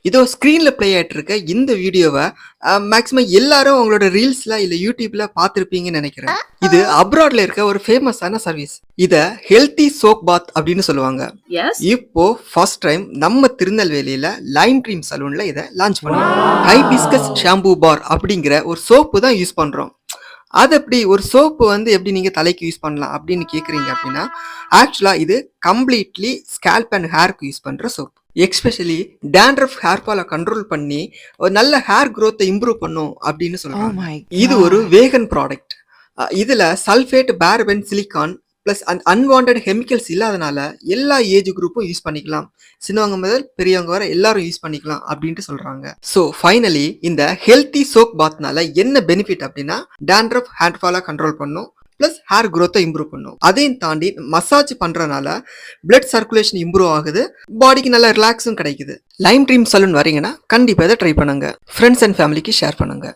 இதோ ஸ்க்ரீன்ல ப்ளே ஆயிட்டு இருக்க இந்த வீடியோவ மேக்ஸிமம் எல்லாரும் உங்களோட ரீல்ஸ்ல இல்ல யூடியூப்ல பார்த்திருப்பீங்கன்னு நினைக்கிறேன். இது அப்ராட்ல இருக்க ஒரு ஃபேமஸான சர்வீஸ். இத ஹெல்த்தி சோப் பாத் அப்படின்னு சொல்லுவாங்க. Yes. இப்போ ஃபர்ஸ்ட் டைம் நம்ம திருநெல்வேலியில லைம் ட்ரீம் சலூன்ல இத லான்ச் பண்ணோம். ஹைபிஸ்கஸ் ஷாம்பூ பார் அப்படிங்கிற ஒரு சோப்பு தான் யூஸ் பண்றோம். அது எப்படி ஒரு சோப்பு வந்து எப்படி நீங்க தலைக்கு யூஸ் பண்ணலாம் அப்படின்னு கேக்குறீங்க அப்படின்னா, ஆக்சுவலா இது கம்ப்ளீட்லி ஸ்கேல்ப் அண்ட் ஹேர்க்கு யூஸ் பண்ற சோப். எஸ்பெஷலி டேண்ட்ரஃப் ஹேர் ஃபாலை கண்ட்ரோல் பண்ணி ஒரு நல்ல ஹேர் growth இம்ப்ரூவ் பண்ணும் அப்படின்னு Oh சொல்றாங்க. my இது ஒரு god. Vegan product. இதுல sulphate, paraben, silicone plus unwanted chemicals இல்லாதனால எல்லா ஏஜ் குரூப்பும் யூஸ் பண்ணிக்கலாம். சின்னவங்க முதல் பெரியவங்க வரை எல்லாரும் யூஸ் பண்ணிக்கலாம் அப்படின்ட்டு சொல்றாங்க. ஸோ ஃபைனலி இந்த ஹெல்த்தி சோப் பாத்னால என்ன பெனிஃபிட் அப்படின்னா, டேண்ட்ரஃப் ஹேர் ஃபாலை கண்ட்ரோல் பண்ணும் பிளஸ் ஹேர் growth இம்ப்ரூவ் பண்ணும். அதையும் தாண்டி மசாஜ் பண்றதுனால பிளட் சர்க்குலேஷன் இம்ப்ரூவ் ஆகுது, பாடிக்கு நல்ல ரிலாக்ஸும் கிடைக்குது. லைம் ட்ரீம் சலூன் வரீங்கன்னா கண்டிப்பா இதை ட்ரை பண்ணுங்க. ஃப்ரெண்ட்ஸ் அண்ட் ஃபேமிலிக்கு ஷேர் பண்ணுங்க.